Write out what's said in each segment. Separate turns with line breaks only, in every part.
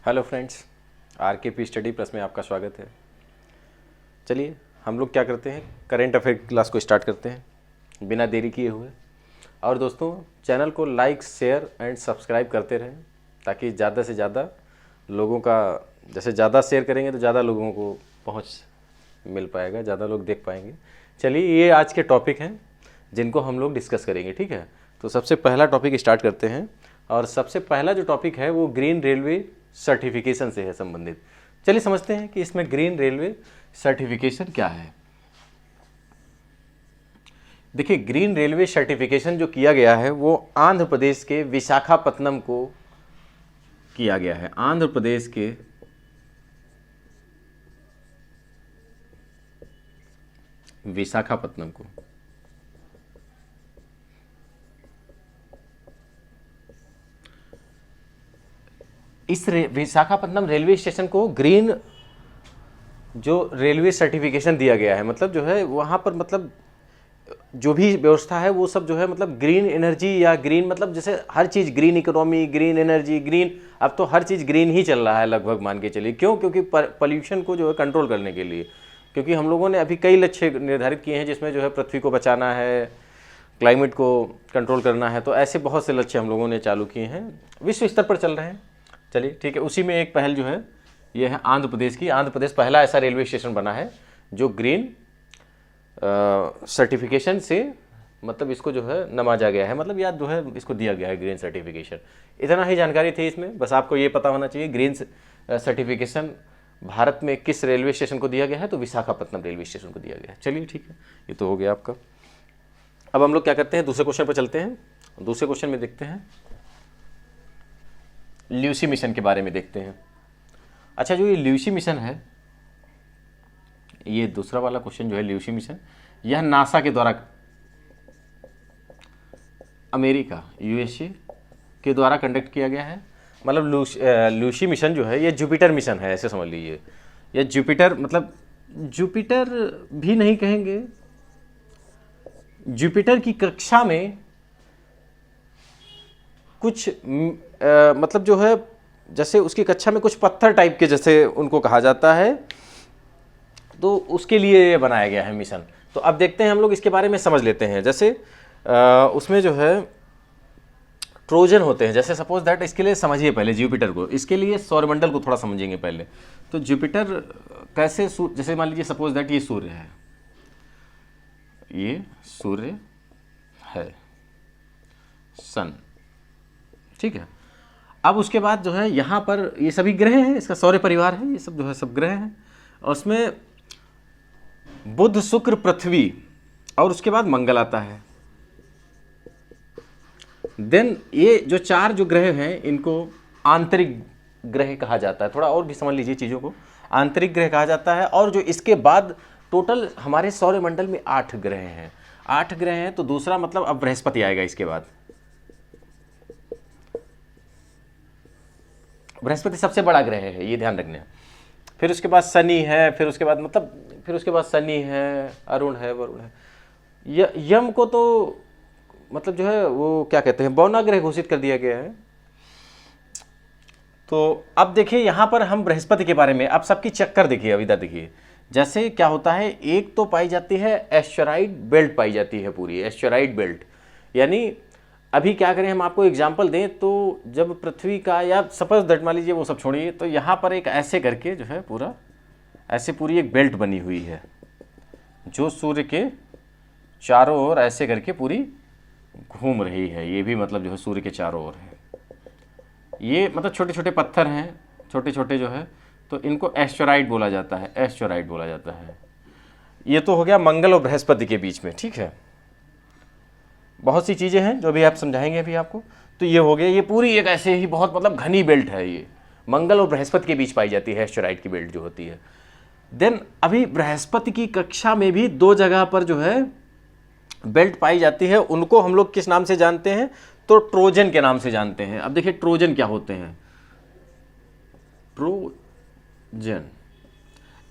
Hello friends, RKP study plus में आपका स्वागत है। चलिए हम लोग क्या करते हैं, करेंट अफेयर क्लास को स्टार्ट करते हैं बिना देरी किए हुए। और दोस्तों, चैनल को लाइक, शेयर एंड सब्सक्राइब करते रहें ताकि ज़्यादा से ज़्यादा लोगों का, जैसे ज़्यादा शेयर करेंगे तो ज़्यादा लोगों को पहुँच मिल पाएगा, ज़्यादा लोग देख पाएंगे। चलिए, ये आज के टॉपिक हैं जिनको हम लोग डिस्कस करेंगे, ठीक है। तो सबसे पहला टॉपिक स्टार्ट करते हैं, और सबसे पहला जो टॉपिक है वो ग्रीन रेलवे सर्टिफिकेशन से है संबंधित। चलिए समझते हैं कि इसमें ग्रीन रेलवे सर्टिफिकेशन क्या है। देखिए, ग्रीन रेलवे सर्टिफिकेशन जो किया गया है वो आंध्र प्रदेश के विशाखापत्तनम को किया गया है। आंध्र प्रदेश के विशाखापत्तनम को इस विशाखापत्तनम रेलवे स्टेशन को ग्रीन जो रेलवे सर्टिफिकेशन दिया गया है, मतलब जो है वहाँ पर, मतलब जो भी व्यवस्था है वो सब जो है, मतलब ग्रीन एनर्जी या ग्रीन, मतलब जैसे हर चीज़ green economy, green energy, green, अब तो हर चीज़ ग्रीन ही चल रहा है लगभग, मान के चलिए। क्यों? क्योंकि पॉल्यूशन को जो है कंट्रोल करने के लिए, क्योंकि हम लोगों ने अभी कई लक्ष्य निर्धारित किए हैं जिसमें जो है पृथ्वी को बचाना है, क्लाइमेट को कंट्रोल करना है। तो ऐसे बहुत से लक्ष्य हम लोगों ने चालू किए हैं, विश्व स्तर पर चल रहे हैं। चलिए ठीक है, उसी में एक पहल जो है ये है आंध्र प्रदेश की। आंध्र प्रदेश पहला ऐसा रेलवे स्टेशन बना है जो ग्रीन सर्टिफिकेशन से, मतलब इसको जो है नवाजा गया है, मतलब याद जो है इसको दिया गया है ग्रीन सर्टिफिकेशन। इतना ही जानकारी थी इसमें, बस आपको ये पता होना चाहिए ग्रीन सर्टिफिकेशन भारत में किस रेलवे स्टेशन को दिया गया है, तो विशाखापत्तनम रेलवे स्टेशन को दिया गया है। चलिए ठीक है, ये तो हो गया आपका। अब हम लोग क्या करते हैं, दूसरे क्वेश्चन पर चलते हैं। दूसरे क्वेश्चन में देखते हैं, ल्यूसी मिशन के बारे में देखते हैं। अच्छा, जो ये ल्यूसी मिशन है, ये दूसरा वाला क्वेश्चन जो है, ल्यूसी मिशन, यह नासा के द्वारा, अमेरिका, यूएसए के द्वारा कंडक्ट किया गया है। मतलब ल्यूसी मिशन जो है ये जुपिटर मिशन है, ऐसे समझ लीजिए। यह जुपिटर, मतलब जुपिटर भी नहीं कहेंगे, जुपिटर की कक्षा में कुछ मतलब जो है, जैसे उसकी कक्षा में कुछ पत्थर टाइप के, जैसे उनको कहा जाता है, तो उसके लिए ये बनाया गया है मिशन। तो अब देखते हैं हम लोग इसके बारे में समझ लेते हैं। जैसे उसमें जो है ट्रोजन होते हैं, जैसे सपोज दैट, इसके लिए समझिए पहले जुपिटर को, इसके लिए सौरमंडल को थोड़ा समझेंगे पहले। तो जुपिटर कैसे, जैसे मान लीजिए सपोज दैट ये सूर्य है, ये सूर्य है, सन, ठीक है। अब उसके बाद जो है यहाँ पर ये सभी ग्रह हैं, इसका सौर्य परिवार है, ये सब जो है सब ग्रह हैं, और उसमें बुध, शुक्र, पृथ्वी, और उसके बाद मंगल आता है। देन ये जो चार जो ग्रह हैं इनको आंतरिक ग्रह कहा जाता है। थोड़ा और भी समझ लीजिए चीज़ों को, आंतरिक ग्रह कहा जाता है। और जो इसके बाद टोटल हमारे सौरमंडल में 8 ग्रह हैं, 8 ग्रह हैं। तो दूसरा मतलब अब बृहस्पति आएगा इसके बाद, बृहस्पति सबसे बड़ा ग्रह है, ये ध्यान रखना। फिर उसके बाद शनि है, फिर उसके बाद मतलब फिर उसके बाद शनि है, अरुण है, वरुण है, यम को तो मतलब जो है वो क्या कहते हैं, बौना ग्रह घोषित कर दिया गया है। तो अब देखिए यहाँ पर हम बृहस्पति के बारे में, अब सबकी चक्कर देखिए, अब इधर देखिए, जैसे क्या होता है, एक तो पाई जाती है एस्टेरॉइड बेल्ट, पाई जाती है पूरी एस्टेरॉइड बेल्ट। यानी अभी क्या करें, हम आपको एग्जाम्पल दें तो जब पृथ्वी का, या सपोज दैट मान लीजिए, वो सब छोड़िए, तो यहाँ पर एक ऐसे करके जो है पूरा ऐसे पूरी एक बेल्ट बनी हुई है जो सूर्य के चारों ओर ऐसे करके पूरी घूम रही है। ये भी मतलब जो है सूर्य के चारों ओर है। ये मतलब छोटे छोटे पत्थर हैं, छोटे छोटे जो है, तो इनको एस्टेरॉइड बोला जाता है, एस्टेरॉइड बोला जाता है। ये तो हो गया मंगल और बृहस्पति के बीच में, ठीक है। बहुत सी चीज़ें हैं जो भी आप समझाएंगे अभी आपको। तो ये हो गया, ये पूरी एक ऐसे ही बहुत मतलब घनी बेल्ट है, ये मंगल और बृहस्पति के बीच पाई जाती है एस्टेरॉइड की बेल्ट जो होती है। देन अभी बृहस्पति की कक्षा में भी 2 जगह पर जो है बेल्ट पाई जाती है, उनको हम लोग किस नाम से जानते हैं, तो ट्रोजन के नाम से जानते हैं। अब देखिए ट्रोजन क्या होते हैं, ट्रोजन,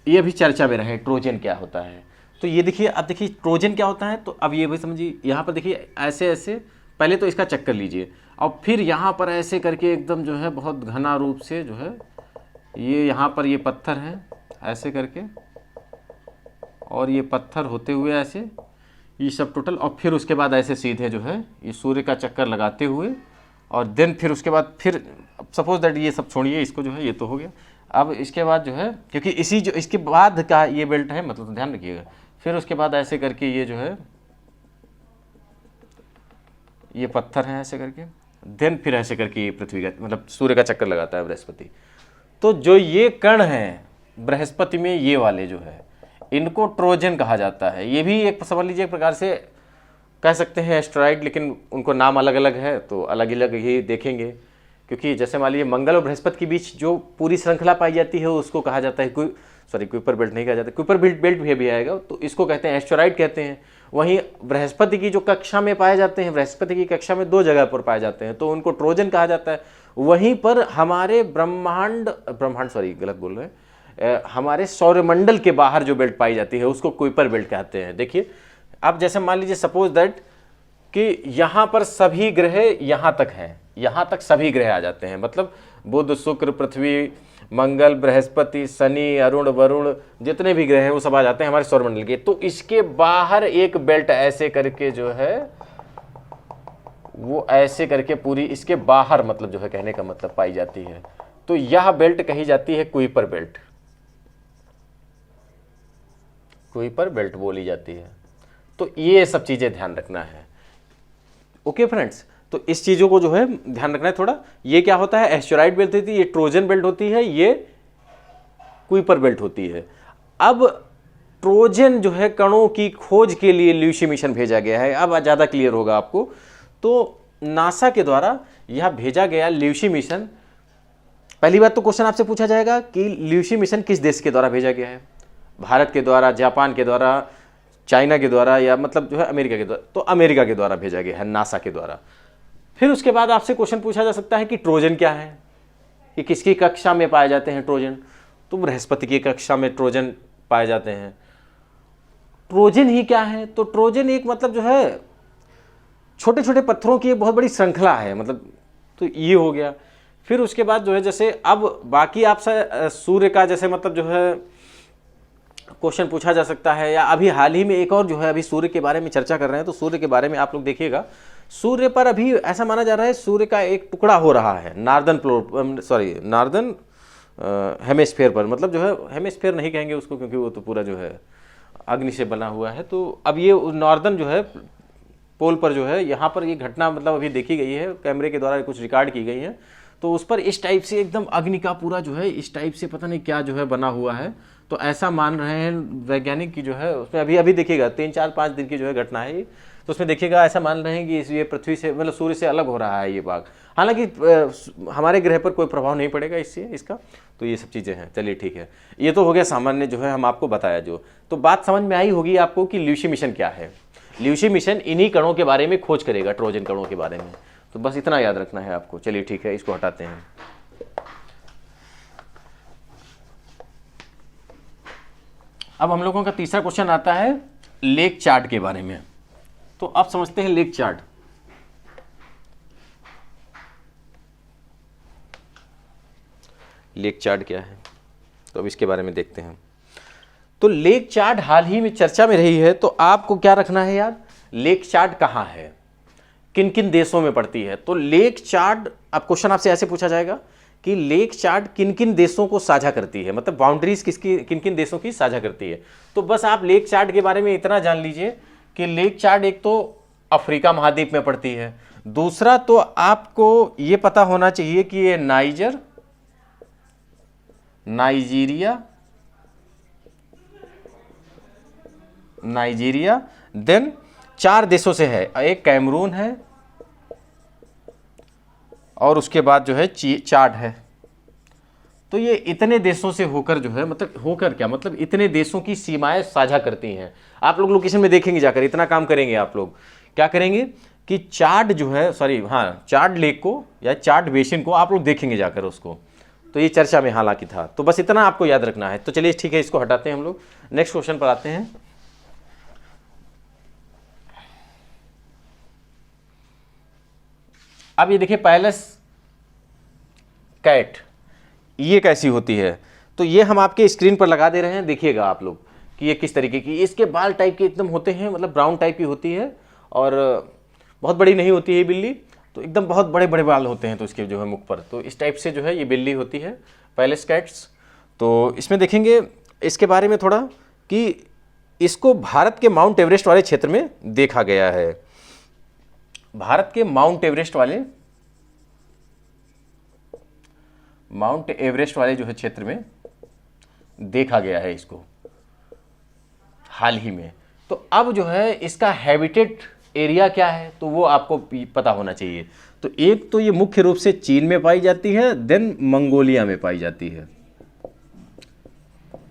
ये भी चर्चा में रहे, ट्रोजन क्या होता है। तो ये देखिए, अब देखिए ट्रोजन क्या होता है, तो अब ये भी समझिए, यहाँ पर देखिए ऐसे ऐसे, पहले तो इसका चक्कर लीजिए, और फिर यहाँ पर ऐसे करके एकदम जो है बहुत घना रूप से जो है ये यहाँ पर ये पत्थर है ऐसे करके, और ये पत्थर होते हुए ऐसे, ये सब टोटल, और फिर उसके बाद ऐसे सीधे जो है ये सूर्य का चक्कर लगाते हुए, और देन फिर उसके बाद फिर सपोज दैट ये सब छोड़िए, इसको जो है ये तो हो गया। अब इसके बाद जो है, क्योंकि इसी जो इसके बाद का ये बेल्ट है, मतलब ध्यान रखिएगा, फिर उसके बाद ऐसे करके ये जो है ये पत्थर है ऐसे करके, देन फिर ऐसे करके ये पृथ्वी का मतलब सूर्य का चक्कर लगाता है बृहस्पति। तो जो ये कण हैं बृहस्पति में, ये वाले जो है, इनको ट्रोजन कहा जाता है। ये भी एक समझ लीजिए एक प्रकार से कह सकते हैं एस्टेरॉइड, लेकिन उनको नाम अलग अलग है, तो अलग अलग ही देखेंगे। क्योंकि जैसे मान लीजिए मंगल और बृहस्पति के बीच जो पूरी श्रृंखला पाई जाती है उसको कहा जाता है कुइपर बेल्ट नहीं कहा जाता, कुइपर बेल्ट भी आएगा, तो इसको कहते हैं एस्टेरॉइड कहते हैं। वहीं बृहस्पति की जो कक्षा में पाए जाते हैं, बृहस्पति की कक्षा में 2 जगह पर पाए जाते हैं, तो उनको ट्रोजन कहा जाता है। वहीं पर हमारे गलत बोल रहे हैं, हमारे सौरमंडल के बाहर जो बेल्ट पाई जाती है उसको कुइपर बेल्ट कहते हैं। देखिए अब जैसे मान लीजिए सपोज दैट कि यहां पर सभी ग्रह यहां तक हैं, यहां तक सभी ग्रह आ जाते हैं, मतलब बुध, शुक्र, पृथ्वी, मंगल, बृहस्पति, शनि, अरुण, वरुण, जितने भी ग्रह हैं वो सब आ जाते हैं हमारे सौरमंडल के। तो इसके बाहर एक बेल्ट ऐसे करके जो है वो ऐसे करके पूरी इसके बाहर, मतलब जो है कहने का मतलब पाई जाती है, तो यह बेल्ट कही जाती है कुइपर बेल्ट, कुइपर बेल्ट बोली जाती है। तो ये सब चीजें ध्यान रखना है। ओके फ्रेंड्स, तो इस चीजों को जो है ध्यान रखना है थोड़ा। ये क्या होता है, एस्टेरॉइड बेल्ट होती है, ये ट्रोजन बेल्ट होती है, ये कुइपर बेल्ट होती है। अब ट्रोजन जो है कणों की खोज के लिए ल्यूसी मिशन भेजा गया है। अब ज्यादा क्लियर होगा आपको। तो नासा के द्वारा यह भेजा गया ल्यूसी मिशन, पहली बात तो क्वेश्चन आपसे पूछा जाएगा कि ल्यूसी मिशन किस देश के द्वारा भेजा गया है, भारत के द्वारा, जापान के द्वारा, चाइना के द्वारा, या मतलब जो है अमेरिका के द्वारा। तो अमेरिका के द्वारा भेजा गया है, नासा के द्वारा। फिर उसके बाद आपसे क्वेश्चन पूछा जा सकता है कि ट्रोजन क्या है, कि किसकी कक्षा में पाए जाते हैं ट्रोजन। तो बृहस्पति की कक्षा में ट्रोजन पाए जाते हैं। ट्रोजन ही क्या है, तो ट्रोजन एक मतलब जो है छोटे छोटे पत्थरों की एक बहुत बड़ी श्रृंखला है, मतलब तो ये हो गया। फिर उसके बाद जो है जैसे अब बाकी आपसे सूर्य का जैसे मतलब जो है क्वेश्चन पूछा जा सकता है, या अभी हाल ही में एक और जो है अभी सूर्य के बारे में चर्चा कर रहे हैं, तो सूर्य के बारे में आप लोग देखिएगा। सूर्य पर अभी ऐसा माना जा रहा है सूर्य का एक टुकड़ा हो रहा है नार्दर्न हेमिस्फीयर पर, मतलब जो है हेमिस्फीयर नहीं कहेंगे उसको क्योंकि वो तो पूरा जो है अग्नि से बना हुआ है। तो अब ये नॉर्दर्न जो है पोल पर जो है यहाँ पर ये घटना मतलब अभी देखी गई है, कैमरे के द्वारा कुछ रिकॉर्ड की गई है। तो उस पर इस टाइप से एकदम अग्नि का पूरा जो है इस टाइप से पता नहीं क्या जो है बना हुआ है। तो ऐसा मान रहे हैं वैज्ञानिक की जो है उसमें अभी देखिएगा 3-4-5 दिन की जो है घटना है। तो उसमें देखिएगा ऐसा मान रहे हैं कि ये पृथ्वी से मतलब सूर्य से अलग हो रहा है ये भाग। हालांकि हमारे ग्रह पर कोई प्रभाव नहीं पड़ेगा इससे इसका। तो ये सब चीज़ें हैं। चलिए ठीक है, ये तो हो गया सामान्य जो है हम आपको बताया जो। तो बात समझ में आई होगी आपको कि ल्यूसी मिशन क्या है। ल्यूसी मिशन इन्हीं कणों के बारे में खोज करेगा, ट्रोजन कणों के बारे में। तो बस इतना याद रखना है आपको। चलिए ठीक है, इसको हटाते हैं। अब हम लोगों का तीसरा क्वेश्चन आता है लेक चार्ट के बारे में। तो अब समझते हैं लेक चार्ट। लेक चार्ट क्या है, तो अब इसके बारे में देखते हैं। तो लेक चार्ट हाल ही में चर्चा में रही है। तो आपको क्या रखना है यार, लेक चार्ट कहाँ है, किन किन देशों में पड़ती है। तो लेक चार्ट, अब क्वेश्चन आपसे ऐसे पूछा जाएगा कि लेक चार्ट किन किन देशों को साझा करती है, मतलब बाउंड्रीज किसकी किन किन देशों की साझा करती है। तो बस आप लेक चार्ट के बारे में इतना जान लीजिए कि लेक चार्ट एक तो अफ्रीका महाद्वीप में पड़ती है, दूसरा तो आपको ये पता होना चाहिए कि ये नाइजीरिया देन 4 देशों से है, एक कैमरून है और उसके बाद जो है चाड है। तो ये इतने देशों से होकर जो है मतलब होकर क्या मतलब इतने देशों की सीमाएं साझा करती हैं। आप लोग लोकेशन में देखेंगे जाकर, इतना काम करेंगे आप लोग, क्या करेंगे कि चाड जो है चाड लेक को या चाड बेसिन को आप लोग देखेंगे जाकर उसको। तो ये चर्चा में हालांकि था। तो बस इतना आपको याद रखना है। तो चलिए ठीक है, इसको हटाते हैं हम लोग, नेक्स्ट क्वेश्चन पर आते हैं। अब ये देखिए पैलेस कैट, ये कैसी होती है, तो ये हम आपके स्क्रीन पर लगा दे रहे हैं, देखिएगा आप लोग कि ये किस तरीके की, इसके बाल टाइप के एकदम होते हैं, मतलब ब्राउन टाइप की होती है और बहुत बड़ी नहीं होती है बिल्ली, तो एकदम बहुत बड़े बड़े बाल होते हैं तो इसके जो है मुख पर, तो इस टाइप से जो है ये बिल्ली होती है पैलेस कैट्स। तो इसमें देखेंगे इसके बारे में थोड़ा कि इसको भारत के माउंट एवरेस्ट वाले क्षेत्र में देखा गया है। भारत के माउंट एवरेस्ट वाले जो है क्षेत्र में देखा गया है इसको हाल ही में। तो अब जो है इसका हैबिटेट एरिया क्या है, तो वो आपको पता होना चाहिए। तो एक तो ये मुख्य रूप से चीन में पाई जाती है, देन मंगोलिया में पाई जाती है,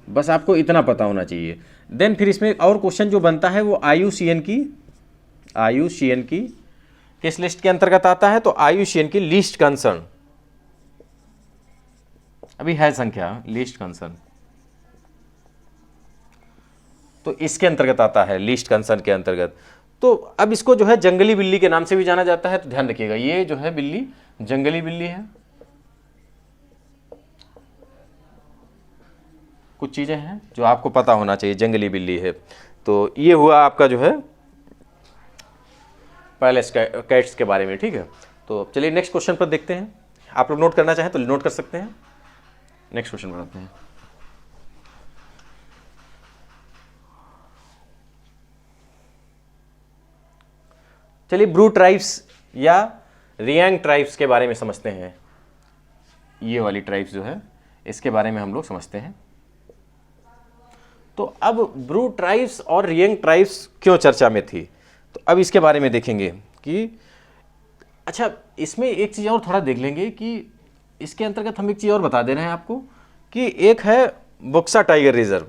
बस आपको इतना पता होना चाहिए। देन फिर इसमें और क्वेश्चन जो बनता है वो IUCN की किस लिस्ट के अंतर्गत आता है, तो IUCN की लीस्ट कंसर्न, अभी है संख्या लीस्ट कंसर्न, तो इसके अंतर्गत आता है, लीस्ट कंसर्न के अंतर्गत। तो अब इसको जो है जंगली बिल्ली के नाम से भी जाना जाता है, तो ध्यान रखिएगा ये जो है बिल्ली जंगली बिल्ली है। कुछ चीजें हैं जो आपको पता होना चाहिए, जंगली बिल्ली है। तो ये हुआ आपका जो है पैलेस कैट्स के बारे में, ठीक है। तो चलिए नेक्स्ट क्वेश्चन पर देखते हैं, आप लोग नोट करना चाहें तो नोट कर सकते हैं। नेक्स्ट क्वेश्चन बनाते हैं। चलिए ब्रू ट्राइब्स या रियांग ट्राइब्स के बारे में समझते हैं। ये वाली ट्राइब्स जो है इसके बारे में हम लोग समझते हैं। तो अब ब्रू ट्राइब्स और रियांग ट्राइब्स क्यों चर्चा में थी, तो अब इसके बारे में देखेंगे कि अच्छा इसमें एक चीज़ और थोड़ा देख लेंगे कि इसके अंतर्गत हम एक चीज़ और बता दे रहे हैं आपको कि एक है बुक्सा टाइगर रिजर्व,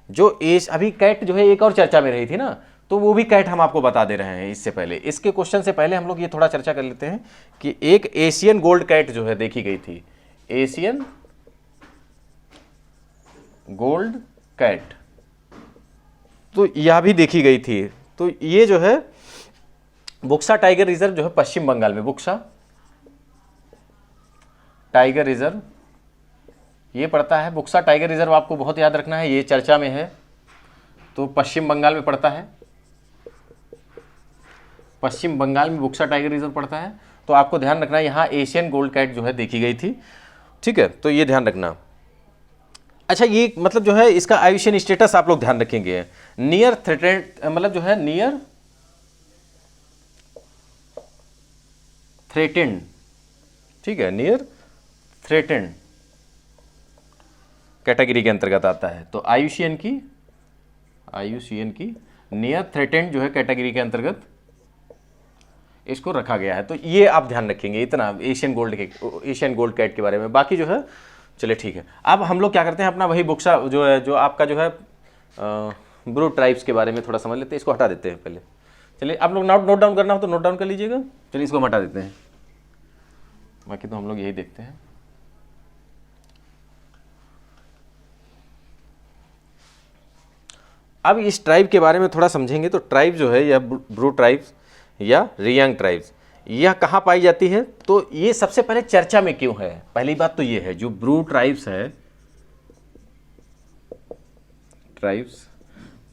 जो अभी कैट जो है एक और चर्चा में रही थी ना, तो वो भी कैट हम आपको बता दे रहे हैं। इससे पहले इसके क्वेश्चन से पहले हम लोग ये थोड़ा चर्चा कर लेते हैं कि एक एशियन गोल्ड कैट जो है देखी गई थी, एशियन गोल्ड कैट, तो यह भी देखी गई थी। तो ये जो है बुक्सा टाइगर रिजर्व जो है पश्चिम बंगाल में, बुक्सा टाइगर रिजर्व ये पड़ता है। बुक्सा टाइगर रिजर्व आपको बहुत याद रखना है, ये चर्चा में है, तो पश्चिम बंगाल में पड़ता है। पश्चिम बंगाल में बुक्सा टाइगर रिजर्व पड़ता है, तो आपको ध्यान रखना है यहाँ एशियन गोल्ड कैट जो है देखी गई थी, ठीक है। तो ये ध्यान रखना। अच्छा ये मतलब जो है इसका आयुष्यन स्टेटस आप लोग ध्यान रखेंगे, नियर थ्रेटेंड, मतलब जो है नियर थ्रेटेंड, ठीक है, नियर थ्रेटेंड कैटेगरी के अंतर्गत आता है। तो आयुष्यन की नियर थ्रेटेंड जो है कैटेगरी के अंतर्गत इसको रखा गया है। तो ये आप ध्यान रखेंगे इतना एशियन गोल्ड कैट के बारे में। बाकी जो है चलिए ठीक है। अब हम लोग क्या करते हैं, अपना वही बुक्सा जो है जो आपका जो है ब्रू ट्राइब्स के बारे में थोड़ा समझ लेते हैं। इसको हटा देते हैं पहले। चलिए आप लोग नोट डाउन करना हो तो नोट डाउन कर लीजिएगा। चलिए इसको हम हटा देते हैं, बाकी तो हम लोग यही देखते हैं। अब इस ट्राइब के बारे में थोड़ा समझेंगे। तो ट्राइब जो है या ब्रू ट्राइब्स या रियांग ट्राइब्स यह कहाँ पाई जाती है, तो ये सबसे पहले चर्चा में क्यों है। पहली बात तो ये है जो ब्रू ट्राइब्स है, ट्राइब्स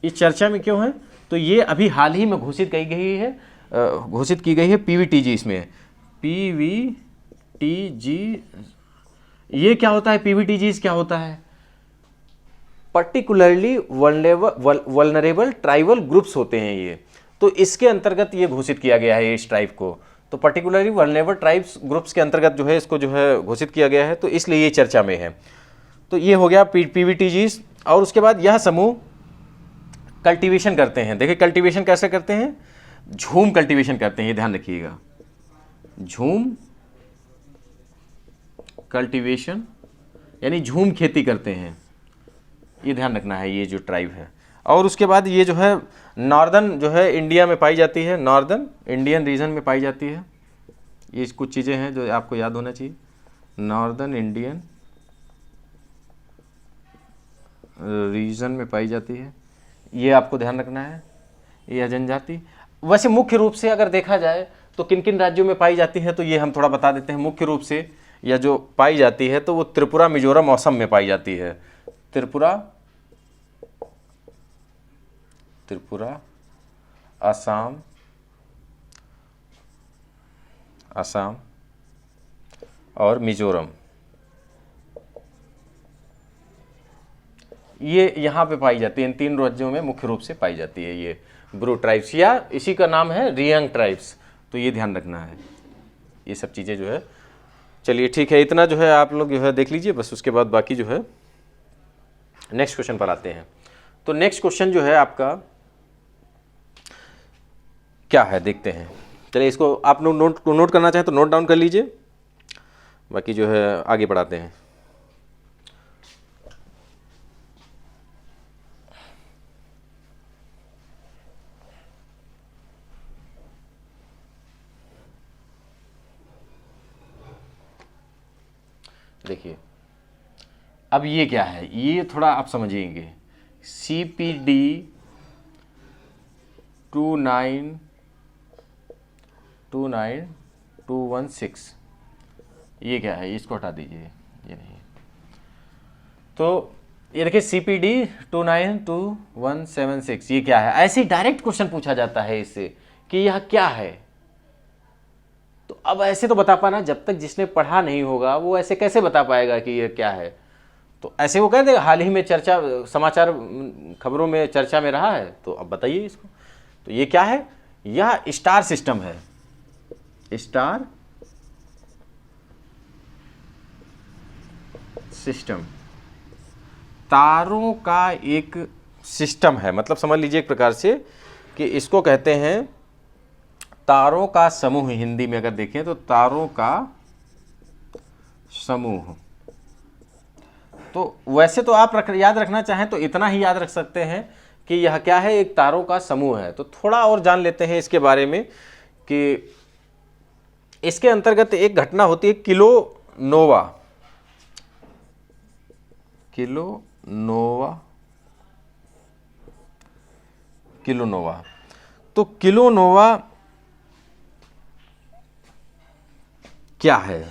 ये चर्चा में क्यों है, तो ये अभी हाल ही में घोषित की गई है PVTG। इसमें PVTG ये क्या होता है, PVTG क्या होता है, पर्टिकुलरली वल्नरेबल ट्राइबल ग्रुप्स होते हैं ये। तो इसके अंतर्गत ये घोषित किया गया है इस ट्राइब को। तो पर्टिकुलरली वल्नरेबल ट्राइब्स ग्रुप्स के अंतर्गत जो है इसको जो है घोषित किया गया है, तो इसलिए ये चर्चा में है। तो ये हो गया PVTGs। और उसके बाद यह समूह कल्टीवेशन करते हैं। देखिए कल्टीवेशन कैसे करते हैं, झूम कल्टीवेशन करते हैं, ये ध्यान रखिएगा। झूम कल्टीवेशन यानी झूम खेती करते हैं, ये ध्यान रखना है ये जो ट्राइब है। और उसके बाद ये जो है नॉर्दर्न जो है इंडिया में पाई जाती है, नॉर्दर्न इंडियन रीजन में पाई जाती है। ये कुछ चीज़ें हैं जो आपको याद होना चाहिए। नॉर्दर्न इंडियन रीजन में पाई जाती है, ये आपको ध्यान रखना है। ये जनजाति वैसे मुख्य रूप से अगर देखा जाए तो किन किन राज्यों में पाई जाती है, तो ये हम थोड़ा बता देते हैं। मुख्य रूप से या जो पाई जाती है तो वो त्रिपुरा मिजोरम असम में पाई जाती है। त्रिपुरा, असम, और मिजोरम, ये यहाँ पे पाई जाती है। इन 3 राज्यों में मुख्य रूप से पाई जाती है ये ब्रू ट्राइब्स, या इसी का नाम है रियांग ट्राइब्स। तो ये ध्यान रखना है, ये सब चीज़ें जो है। चलिए ठीक है, इतना जो है आप लोग जो है देख लीजिए बस, उसके बाद बाकी जो है नेक्स्ट क्वेश्चन पर आते हैं। तो नेक्स्ट क्वेश्चन जो है आपका क्या है देखते हैं। चलिए इसको आप लोग नोट करना चाहें तो नोट डाउन कर लीजिए, बाकी जो है आगे बढ़ाते हैं। देखिए अब ये क्या है, ये थोड़ा आप समझिएंगे। CPD 2929216, ये क्या है, इसको हटा दीजिए, ये नहीं। तो ये देखिए CPD 2922176, ये क्या है। ऐसे डायरेक्ट क्वेश्चन पूछा जाता है इससे कि यह क्या है। तो अब ऐसे तो बता पाना, जब तक जिसने पढ़ा नहीं होगा वो ऐसे कैसे बता पाएगा कि ये क्या है। तो ऐसे वो कहते हैं हाल ही में चर्चा, समाचार खबरों में चर्चा में रहा है, तो अब बताइए इसको। तो ये क्या है, यह स्टार सिस्टम है। स्टार सिस्टम तारों का एक सिस्टम है, मतलब समझ लीजिए एक प्रकार से कि इसको कहते हैं तारों का समूह। हिंदी में अगर देखें तो तारों का समूह। तो वैसे तो आप याद रखना चाहें तो इतना ही याद रख सकते हैं कि यह क्या है, एक तारों का समूह है। तो थोड़ा और जान लेते हैं इसके बारे में कि इसके अंतर्गत एक घटना होती है किलोनोवा। तो किलोनोवा क्या है,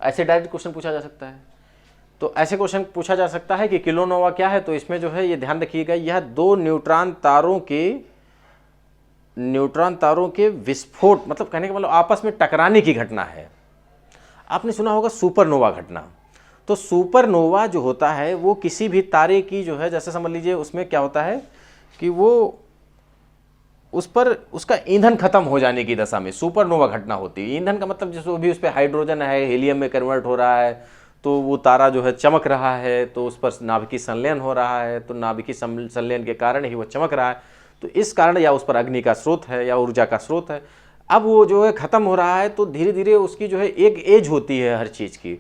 ऐसे डायरेक्ट क्वेश्चन पूछा जा सकता है। तो ऐसे क्वेश्चन पूछा जा सकता है कि किलोनोवा क्या है। तो इसमें जो है ये ध्यान रखिएगा, यह 2 न्यूट्रॉन तारों के विस्फोट, मतलब कहने का मतलब आपस में टकराने की घटना है। आपने सुना होगा सुपरनोवा घटना। तो सुपरनोवा जो होता है वो किसी भी तारे की जो है, जैसे समझ लीजिए उसमें क्या होता है कि वो उस पर उसका ईंधन खत्म हो जाने की दशा में सुपरनोवा घटना होती है। ईंधन का मतलब जैसे भी उस पर हाइड्रोजन है, हीलियम में कन्वर्ट हो रहा है, तो वो तारा जो है चमक रहा है, तो उस पर नाभिकीय संलयन हो रहा है, तो नाभिकीय संलयन के कारण ही वो चमक रहा है। तो इस कारण या उस पर अग्नि का स्रोत है या ऊर्जा का स्रोत है। अब वो जो है ख़त्म हो रहा है, तो धीरे धीरे उसकी जो है एक एज होती है हर चीज़ की।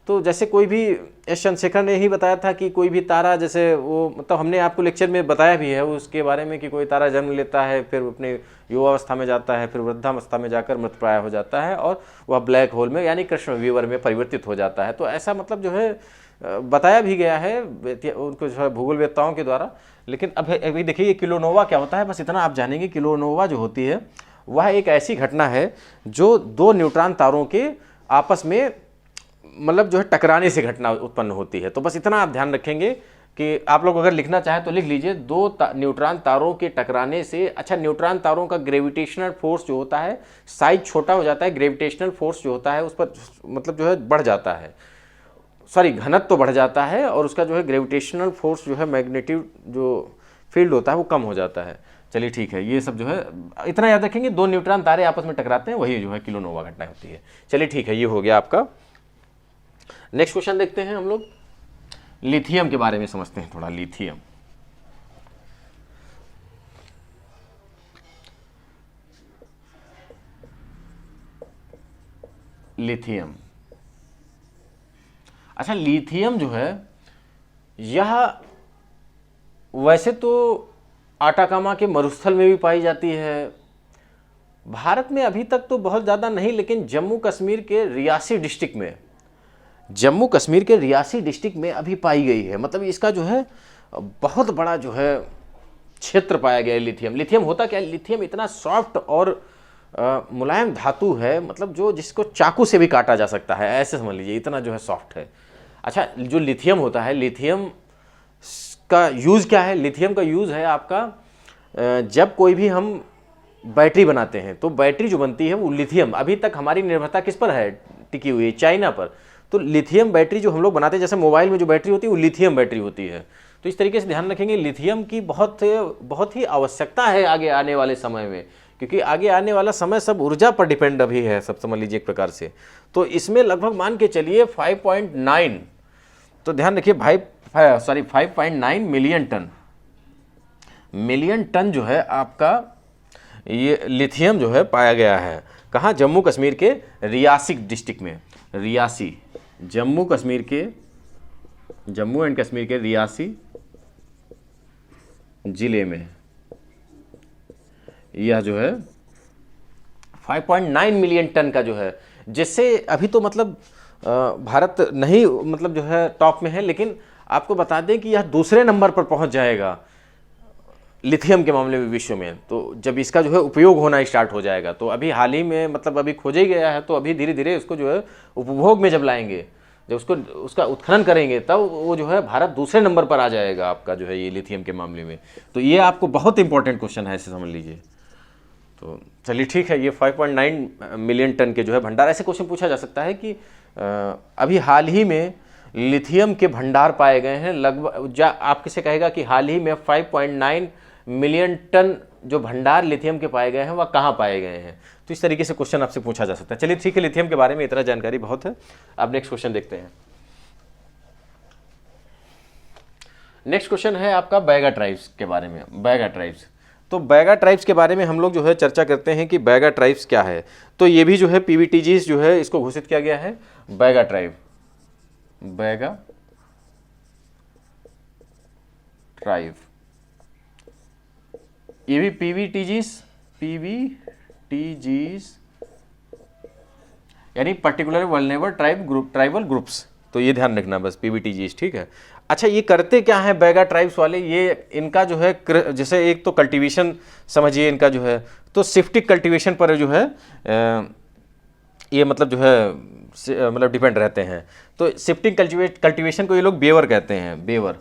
तो जैसे कोई भी, एस चंद्रशेखर ने ही बताया था कि कोई भी तारा, जैसे वो मतलब हमने आपको लेक्चर में बताया भी है उसके बारे में कि कोई तारा जन्म लेता है, फिर अपने युवावस्था में जाता है, फिर वृद्धावस्था में जाकर मृतप्राय हो जाता है और वह ब्लैक होल में यानी कृष्ण विवर में परिवर्तित हो जाता है। तो ऐसा मतलब जो है बताया भी गया है उनको जो है भूगोलवेत्ताओं के द्वारा। लेकिन अभी देखिए किलोनोवा क्या होता है, बस इतना आप जानेंगे। किलोनोवा जो होती है वह एक ऐसी घटना है जो 2 न्यूट्रॉन तारों के आपस में मतलब जो है टकराने से घटना उत्पन्न होती है। तो बस इतना आप ध्यान रखेंगे कि आप लोग अगर लिखना चाहें तो लिख लीजिए, 2 न्यूट्रॉन तारों के टकराने से। अच्छा, न्यूट्रॉन तारों का ग्रेविटेशनल फोर्स जो होता है साइज छोटा हो जाता है, ग्रेविटेशनल फोर्स जो होता है उस पर मतलब जो है बढ़ जाता है, सॉरी घनत्व तो बढ़ जाता है, और उसका जो है ग्रेविटेशनल फोर्स जो है मैग्नेटिक जो फील्ड होता है वो कम हो जाता है। चलिए ठीक है, ये सब जो है इतना याद रखेंगे। 2 न्यूट्रॉन तारे आपस में टकराते हैं, वही जो है किलोनोवा घटना होती है। चलिए ठीक है, ये हो गया आपका। नेक्स्ट क्वेश्चन देखते हैं हम लोग, लिथियम के बारे में समझते हैं थोड़ा। लिथियम। अच्छा, लिथियम जो है यह वैसे तो आटाकामा के मरुस्थल में भी पाई जाती है। भारत में अभी तक तो बहुत ज़्यादा नहीं, लेकिन जम्मू कश्मीर के रियासी डिस्ट्रिक्ट में अभी पाई गई है। मतलब इसका जो है बहुत बड़ा जो है क्षेत्र पाया गया है लिथियम। लिथियम होता क्या है, लिथियम इतना सॉफ्ट और मुलायम धातु है, मतलब जो जिसको चाकू से भी काटा जा सकता है, ऐसे समझ लीजिए, इतना जो है सॉफ्ट है। अच्छा, जो लिथियम होता है, लिथियम का यूज़ क्या है? लिथियम का यूज़ है आपका जब कोई भी हम बैटरी बनाते हैं तो बैटरी जो बनती है वो लिथियम, अभी तक हमारी निर्भरता किस पर है टिकी हुई है? चाइना पर। तो लिथियम बैटरी जो हम लोग बनाते हैं, जैसे मोबाइल में जो बैटरी होती है वो लिथियम बैटरी होती है। तो इस तरीके से ध्यान रखेंगे, लिथियम की बहुत ही आवश्यकता है आगे आने वाले समय में, क्योंकि आगे आने वाला समय सब ऊर्जा पर डिपेंड अभी है, सब समझ लीजिए एक प्रकार से। तो इसमें लगभग मान के चलिए 5.9, तो ध्यान रखिए 5.9 मिलियन टन जो है आपका ये लिथियम जो है पाया गया है। कहाँ? जम्मू कश्मीर के रियासी डिस्ट्रिक्ट में, रियासी, जम्मू एंड कश्मीर के रियासी जिले में यह जो है 5.9 मिलियन टन का जो है, जिससे अभी तो मतलब भारत नहीं मतलब जो है टॉप में है, लेकिन आपको बता दें कि यह दूसरे नंबर पर पहुंच जाएगा लिथियम के मामले में विश्व में। तो जब इसका जो है उपयोग होना स्टार्ट हो जाएगा, तो अभी हाल ही में मतलब अभी खोजा ही गया है, तो अभी धीरे धीरे उसको जो है उपभोग में जब लाएंगे, जब उसका उत्खनन करेंगे, तब वो जो है भारत दूसरे नंबर पर आ जाएगा आपका जो है ये लिथियम के मामले में। तो ये आपको बहुत इंपॉर्टेंट क्वेश्चन है, ऐसे समझ लीजिए। तो चलिए ठीक है, ये 5.9 मिलियन टन के जो है भंडार, ऐसे क्वेश्चन पूछा जा सकता है कि अभी हाल ही में लिथियम के भंडार पाए गए हैं लगभग, आप किसे कहेगा कि हाल ही में 5.9 मिलियन टन जो भंडार लिथियम के पाए गए हैं वह कहाँ पाए गए हैं? तो इस तरीके से क्वेश्चन आपसे पूछा जा सकता है। चलिए ठीक है, लिथियम के बारे में इतना जानकारी बहुत है। अब नेक्स्ट क्वेश्चन देखते हैं। नेक्स्ट क्वेश्चन है आपका बैगा ट्राइब्स के बारे में। बैगा ट्राइब्स, तो बैगा ट्राइब्स के बारे में हम लोग जो है चर्चा करते हैं कि बैगा ट्राइब्स क्या है। तो ये भी जो है पीवीटीजीज जो है इसको घोषित किया गया है बैगा ट्राइब, बैगा ट्राइब, ये भी पीवीटीजीज यानी पर्टिकुलर वल्नरेबल ट्राइबल ग्रुप्स, तो ये ध्यान रखना बस, पीवीटीजीज, ठीक है। अच्छा, ये करते क्या है बैगा ट्राइब्स वाले? ये इनका जो है जैसे एक तो कल्टीवेशन समझिए इनका जो है, तो शिफ्टिंग कल्टीवेशन पर जो है ये मतलब जो है मतलब डिपेंड रहते हैं। तो शिफ्टिंग कल्टीवेशन को ये लोग बेवर कहते हैं, बेवर,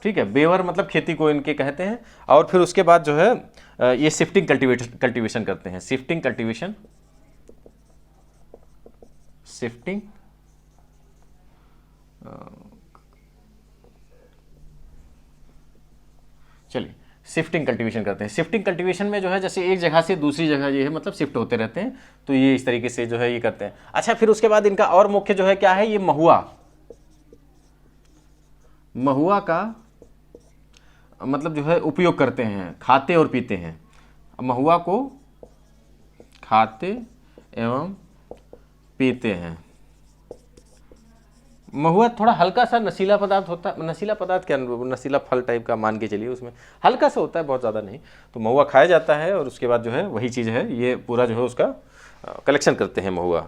ठीक है। बेवर मतलब खेती को इनके कहते हैं। और फिर उसके बाद जो है ये शिफ्टिंग कल्टीवेशन करते हैं, शिफ्टिंग कल्टीवेशन, शिफ्टिंग चलिए शिफ्टिंग कल्टीवेशन करते हैं। शिफ्टिंग कल्टीवेशन में जो है जैसे एक जगह से दूसरी जगह ये है मतलब शिफ्ट होते रहते हैं, तो ये इस तरीके से जो है ये करते हैं। अच्छा, फिर उसके बाद इनका और मुख्य जो है क्या है, ये महुआ, महुआ का मतलब जो है उपयोग करते हैं, खाते और पीते हैं। महुआ को खाते एवं पीते हैं। महुआ थोड़ा हल्का सा नशीला पदार्थ होता है, नशीला पदार्थ क्या, नशीला फल टाइप का मान के चलिए, उसमें हल्का सा होता है, बहुत ज़्यादा नहीं। तो महुआ खाया जाता है और उसके बाद जो है वही चीज़ है, ये पूरा जो है उसका कलेक्शन करते हैं महुआ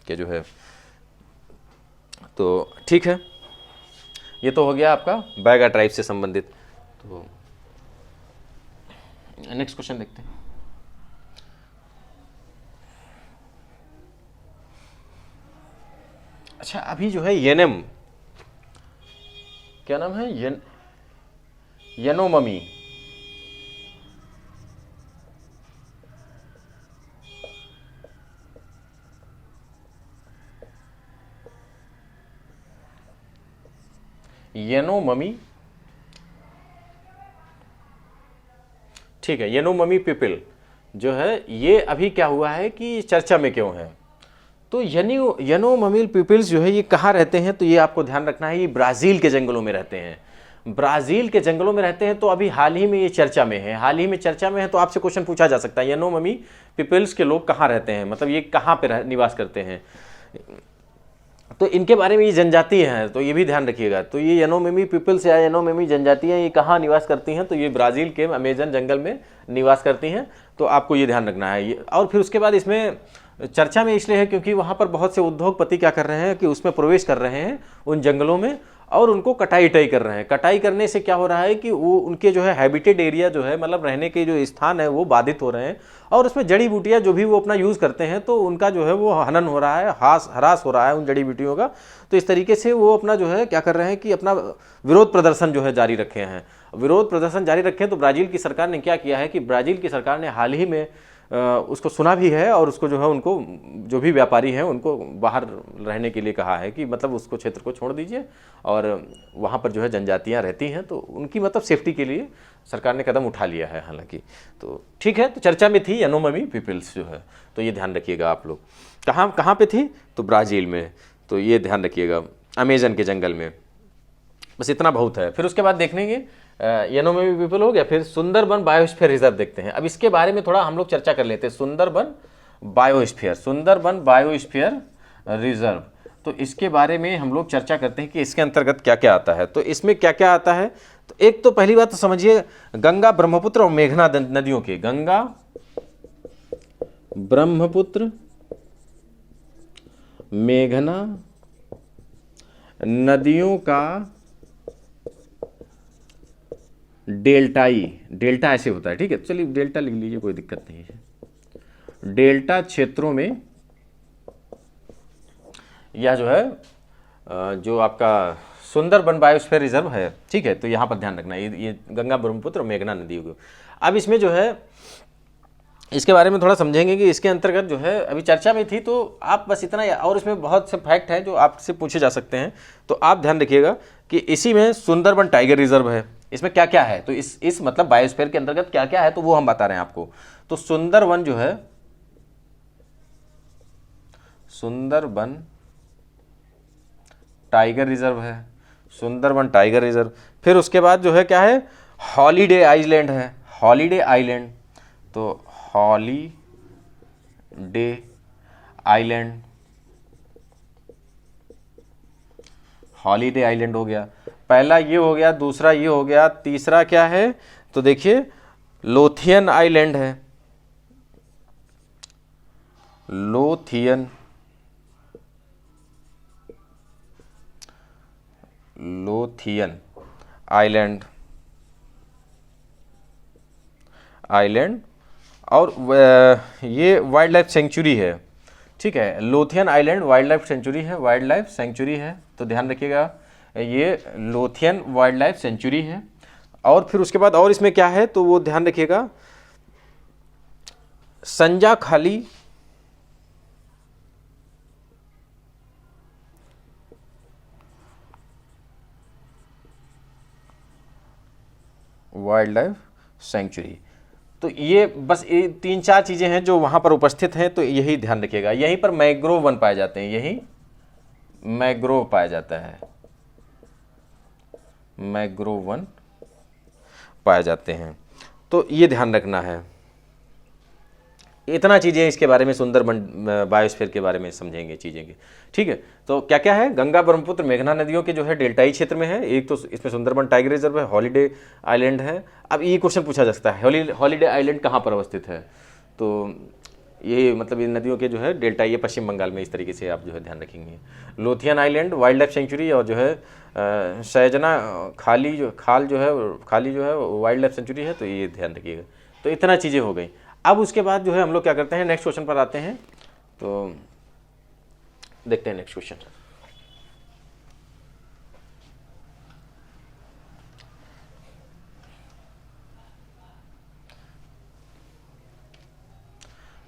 के जो है। तो ठीक है, ये तो हो गया आपका बैगा ट्राइब से संबंधित। तो नेक्स्ट क्वेश्चन देखते हैं। अच्छा, अभी जो है येनम, क्या नाम है, यानोमामी, यानोमामी, ठीक है। यानोमामी पीपल जो है ये अभी क्या हुआ है कि चर्चा में क्यों है? तो यानोमामी पीपल्स जो है ये कहाँ रहते हैं? तो ये आपको ध्यान रखना है, ये ब्राज़ील के जंगलों में रहते हैं। ब्राज़ील के जंगलों में रहते हैं, तो अभी हाल ही में ये चर्चा में है, हाल ही में चर्चा में है। तो आपसे क्वेश्चन पूछा जा सकता है यानोमामी पीपल्स के लोग कहाँ रहते हैं, मतलब ये कहाँ पे निवास करते हैं? तो इनके बारे में ये जनजातीय हैं, तो ये भी ध्यान रखिएगा। तो ये यानोमामी पीपल्स या यानोमामी जनजातियाँ ये कहाँ निवास करती हैं? तो ये ब्राज़ील के अमेजन जंगल में निवास करती हैं। तो आपको ये ध्यान रखना है। और फिर उसके बाद इसमें चर्चा में इसलिए है क्योंकि वहाँ पर बहुत से उद्योगपति क्या कर रहे हैं कि उसमें प्रवेश कर रहे हैं उन जंगलों में, और उनको कटाई कर रहे हैं। कटाई करने से क्या हो रहा है कि वो उनके जो है हैबिटेड एरिया जो है, मतलब रहने के जो स्थान है वो बाधित हो रहे हैं, और उसमें जड़ी बूटियां जो भी वो अपना यूज़ करते हैं तो उनका जो है वो हनन हो रहा है, हरास हो रहा है उन जड़ी बूटियों का। तो इस तरीके से वो अपना जो है क्या कर रहे हैं कि अपना विरोध प्रदर्शन जो है जारी रखे हैं। विरोध प्रदर्शन जारी रखे तो ब्राज़ील की सरकार ने क्या किया है कि ब्राज़ील की सरकार ने हाल ही में उसको सुना भी है, और उसको जो है उनको जो भी व्यापारी हैं उनको बाहर रहने के लिए कहा है कि मतलब उसको क्षेत्र को छोड़ दीजिए, और वहाँ पर जो है जनजातियाँ रहती हैं तो उनकी मतलब सेफ्टी के लिए सरकार ने कदम उठा लिया है हालांकि। तो ठीक है, तो चर्चा में थी यानोमामी पीपल्स जो है, तो ये ध्यान रखिएगा आप लोग। कहाँ पे थी? तो ब्राज़ील में, तो ये ध्यान रखिएगा, अमेजन के जंगल में। बस इतना बहुत है। फिर उसके बाद देखेंगे यानोमामी पीपल हो गया, फिर सुंदरबन बायोस्फीयर रिजर्व देखते हैं। अब इसके बारे में थोड़ा हम लोग चर्चा कर लेते हैं। सुंदरबन बायोस्फीयर रिजर्व, तो इसके बारे में हम लोग चर्चा करते हैं कि इसके अंतर्गत क्या क्या आता है। तो इसमें क्या क्या आता है, तो एक तो पहली बात तो समझिए, गंगा, ब्रह्मपुत्र और मेघना नदियों के, गंगा, ब्रह्मपुत्र, मेघना नदियों का डेल्टा ऐसे होता है, ठीक है, चलिए डेल्टा लिख लीजिए, कोई दिक्कत नहीं है। डेल्टा क्षेत्रों में यह जो है जो आपका सुंदरबन बायोस्फीयर रिजर्व है, ठीक है, तो यहाँ पर ध्यान रखना, ये गंगा, ब्रह्मपुत्र और मेघना नदियों को। अब इसमें जो है इसके बारे में थोड़ा समझेंगे कि इसके अंतर्गत जो है अभी चर्चा में थी, तो आप बस इतना, और इसमें बहुत से फैक्ट हैं जो आपसे पूछे जा सकते हैं, तो आप ध्यान रखिएगा कि इसी में सुंदरबन टाइगर रिजर्व है। इसमें क्या क्या है, तो इस मतलब बायोस्फीयर के अंतर्गत क्या क्या है, तो वो हम बता रहे हैं आपको। तो सुंदरबन जो है, सुंदरबन टाइगर रिजर्व है, सुंदरबन टाइगर रिजर्व। फिर उसके बाद जो है क्या है, हॉलीडे आइलैंड है, हॉलीडे आइलैंड, तो हॉलीडे आइलैंड, हॉलीडे आइलैंड हो गया, पहला ये हो गया, दूसरा ये हो गया, तीसरा क्या है, तो देखिए लोथियन आइलैंड है, लोथियन आइलैंड, और ये वाइल्ड लाइफ सेंचुरी है, ठीक है, Lothian island wild life sanctuary है, वाइल्ड लाइफ सेंचुरी है, तो ध्यान रखिएगा ये लोथियन वाइल्ड लाइफ सेंचुरी है। और फिर उसके बाद और इसमें क्या है, तो वो ध्यान रखिएगा, संजा खाली वाइल्ड लाइफ सेंचुरी। तो ये बस ये 3-4 चीज़ें हैं जो वहाँ पर उपस्थित हैं, तो यही ध्यान रखिएगा। यहीं पर मैंग्रोव वन पाए जाते हैं, यही मैंग्रोव पाया जाता है, मैंग्रोव वन पाए जाते हैं, तो ये ध्यान रखना है। इतना चीज़ें इसके बारे में सुंदरबन बायोस्फीयर के बारे में समझेंगे चीज़ें की, ठीक है। तो क्या क्या है, गंगा, ब्रह्मपुत्र, मेघना नदियों के जो है डेल्टाई क्षेत्र में है, एक तो इसमें सुंदरबन टाइगर रिजर्व है, हॉलीडे आइलैंड है। अब ये क्वेश्चन पूछा जा सकता है, हॉलीडे आइलैंड कहाँ पर अवस्थित है, तो ये मतलब इन नदियों के जो है डेल्टाई, ये पश्चिम बंगाल में, इस तरीके से आप जो है ध्यान रखेंगे। Lothian island wild life sanctuary, और जो है सैजना खाली जो है वाइल्ड लाइफ सेंचुरी है, तो ये ध्यान रखिएगा। तो इतना चीज़ें हो गई। अब उसके बाद जो है हम लोग क्या करते हैं, नेक्स्ट क्वेश्चन पर आते हैं, तो देखते हैं नेक्स्ट क्वेश्चन।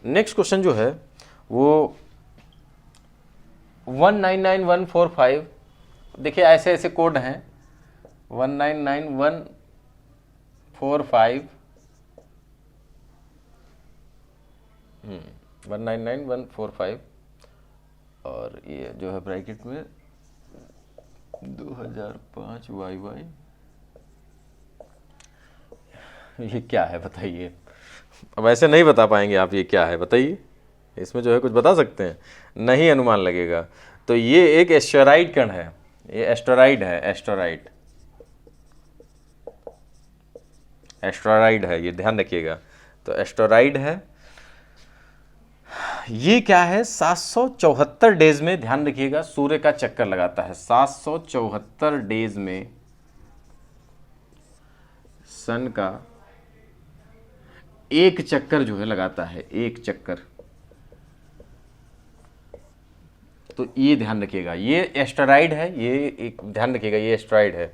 नेक्स्ट क्वेश्चन जो है वो 199145, देखिए ऐसे ऐसे कोड हैं, 199145, 199145, और ये जो है ब्रैकेट में 2005 YY, ये क्या है बताइए। अब ऐसे नहीं बता पाएंगे आप, ये क्या है बताइए, इसमें जो है कुछ बता सकते हैं, नहीं अनुमान लगेगा। तो ये एक एस्टेरॉइड कण है, ये एस्टेरॉइड है, एस्टेरॉइड है, ये ध्यान रखिएगा। तो एस्टेरॉइड है, ये क्या है, 774 डेज में, ध्यान रखिएगा, सूर्य का चक्कर लगाता है। 774 डेज में सन का एक चक्कर जो है लगाता है, एक चक्कर। तो ये ध्यान रखिएगा, ये एस्टेरॉइड है, ये एक ध्यान रखिएगा, ये एस्टेरॉइड है।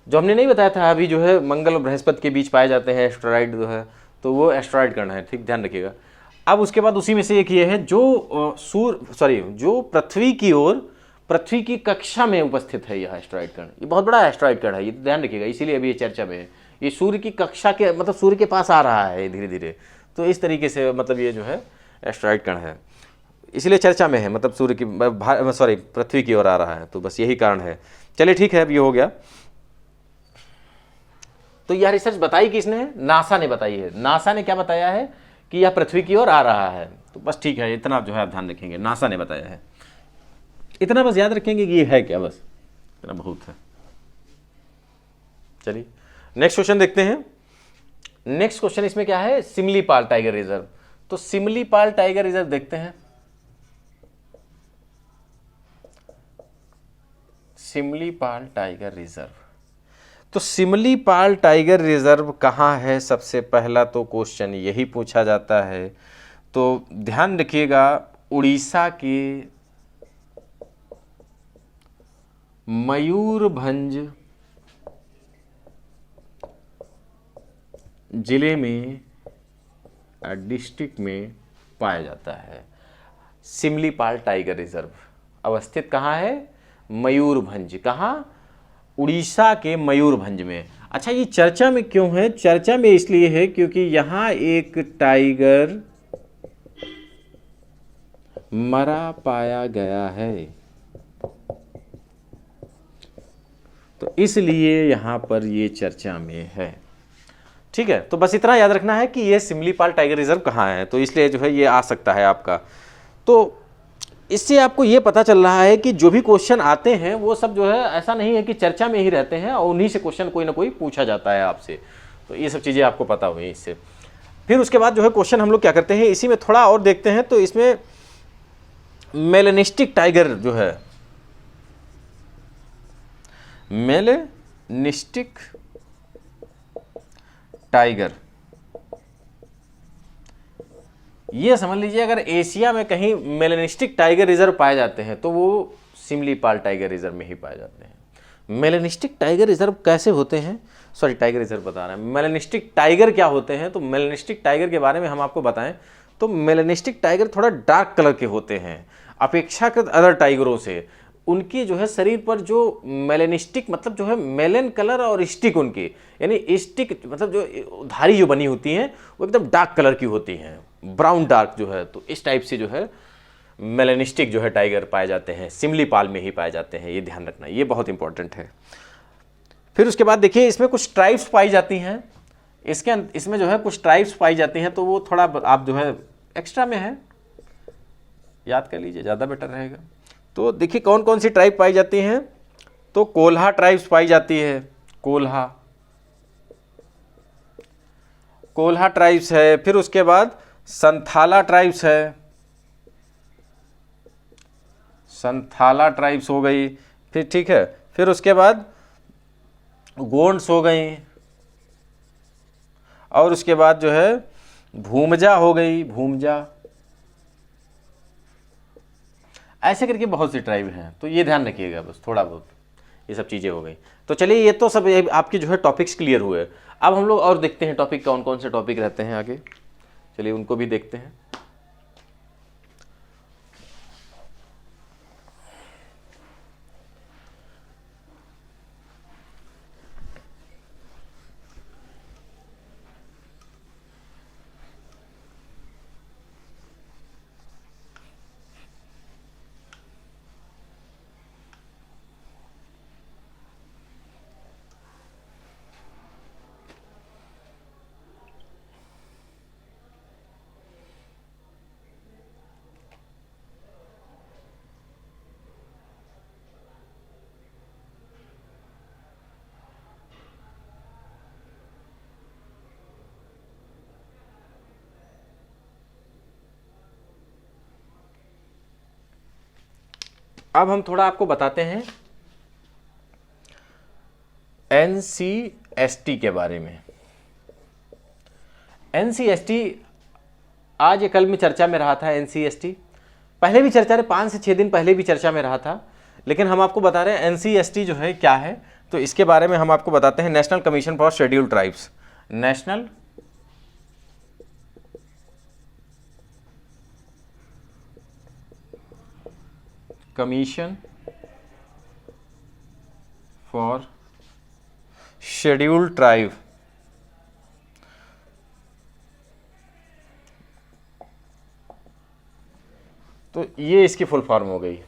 जो हमने नहीं बताया था अभी, जो है मंगल और बृहस्पति के बीच पाए जाते हैं एस्टेरॉइड जो है, तो वो एस्टेरॉइड कण है, ठीक, ध्यान रखिएगा। अब उसके बाद उसी में से एक ये है जो जो पृथ्वी की ओर, पृथ्वी की कक्षा में उपस्थित है यह एस्टेरॉइड कण। ये बहुत बड़ा एस्टेरॉइड कण है, ये ध्यान रखिएगा, इसीलिए अभी ये चर्चा में है। ये सूर्य की कक्षा के, मतलब सूर्य के पास आ रहा है धीरे धीरे, तो इस तरीके से मतलब ये जो है एस्टेरॉइड कण है, इसलिए चर्चा में है, मतलब सूर्य की पृथ्वी की ओर आ रहा है, तो बस यही कारण है। चलिए ठीक है, अब ये हो गया। तो यह रिसर्च बताई किसने? नासा ने बताई है। नासा ने क्या बताया है कि यह पृथ्वी की ओर आ रहा है, तो बस ठीक है, इतना जो है आप ध्यान रखेंगे, नासा ने बताया है, इतना बस याद रखेंगे कि ये है क्या, बस इतना बहुत है। चलिए नेक्स्ट क्वेश्चन देखते हैं। नेक्स्ट क्वेश्चन इसमें क्या है, सिमलीपाल टाइगर रिजर्व। तो सिमलीपाल टाइगर रिजर्व देखते हैं। सिमलीपाल टाइगर रिजर्व, तो सिमलीपाल टाइगर रिजर्व कहाँ है, सबसे पहला तो क्वेश्चन यही पूछा जाता है। तो ध्यान रखिएगा, उड़ीसा के मयूरभंज जिले में, डिस्ट्रिक्ट में पाया जाता है। सिमलीपाल टाइगर रिजर्व अवस्थित कहाँ है? मयूरभंज। कहाँ? उड़ीसा के मयूरभंज में। अच्छा, ये चर्चा में क्यों है? चर्चा में इसलिए है क्योंकि यहाँ एक टाइगर मरा पाया गया है, तो इसलिए यहाँ पर ये चर्चा में है। ठीक है, तो बस इतना याद रखना है कि ये सिमलीपाल टाइगर रिजर्व कहाँ है, तो इसलिए जो है ये आ सकता है आपका। तो इससे आपको ये पता चल रहा है कि जो भी क्वेश्चन आते हैं वो सब जो है ऐसा नहीं है कि चर्चा में ही रहते हैं और उन्हीं से क्वेश्चन कोई ना कोई पूछा जाता है आपसे, तो ये सब चीज़ें आपको पता हुई इससे। फिर उसके बाद जो है क्वेश्चन हम लोग क्या करते हैं, इसी में थोड़ा और देखते हैं। तो इसमें मेलेनिस्टिक टाइगर जो है, मेलेनिस्टिक टाइगर, ये समझ लीजिए अगर एशिया में कहीं मेलेनिस्टिक टाइगर रिजर्व पाए जाते हैं तो वो सिमलीपाल टाइगर रिजर्व में ही पाए जाते हैं। मेलेनिस्टिक टाइगर रिजर्व कैसे होते हैं, सॉरी टाइगर रिजर्व बता रहे हैं, मेलेनिस्टिक टाइगर क्या होते हैं। तो मेलेनिस्टिक टाइगर के बारे में हम आपको बताएं तो मेलेनिस्टिक टाइगर थोड़ा डार्क कलर के होते हैं अपेक्षाकृत अदर टाइगरों से। उनकी जो है शरीर पर जो मेलेनिस्टिक मतलब जो है मेलन कलर और स्टिक उनकी, यानी स्टिक मतलब जो धारी जो बनी होती हैं वो एकदम डार्क कलर की होती हैं, ब्राउन डार्क जो है। तो इस टाइप से जो है मेलेनिस्टिक जो है टाइगर पाए जाते हैं, सिमलीपाल में ही पाए जाते हैं, ये ध्यान रखना, ये बहुत इंपॉर्टेंट है। फिर उसके बाद देखिए इसमें कुछ ट्राइब्स पाई जाती हैं, इसमें जो है कुछ ट्राइब्स पाई जाती हैं, तो वो थोड़ा आप जो है एक्स्ट्रा में है, याद कर लीजिए, ज़्यादा बेटर रहेगा। तो देखिए कौन कौन सी ट्राइब पाई जाती हैं। तो कोल्हा ट्राइब्स पाई जाती है, कोल्हा ट्राइब्स है। फिर उसके बाद संथाला ट्राइब्स है, संथाला ट्राइब्स हो गई। फिर ठीक है, फिर उसके बाद गोंड्स हो गई, और उसके बाद जो है भूमजा हो गई, भूमजा। ऐसे करके बहुत सी ट्राइब हैं, तो ये ध्यान रखिएगा बस थोड़ा बहुत, ये सब चीज़ें हो गई। तो चलिए ये तो सब आपके जो है टॉपिक्स क्लियर हुए। अब हम लोग और देखते हैं टॉपिक कौन कौन से टॉपिक रहते हैं आगे, चलिए उनको भी देखते हैं। अब हम थोड़ा आपको बताते हैं NCST के बारे में। NCST आज या कल में चर्चा में रहा था। NCST पहले भी चर्चा रहे, 5 से 6 दिन पहले भी चर्चा में रहा था, लेकिन हम आपको बता रहे हैं NCST जो है क्या है। तो इसके बारे में हम आपको बताते हैं। National commission for scheduled tribes, national commission for scheduled tribe, तो ये इसकी फुल फॉर्म हो गई।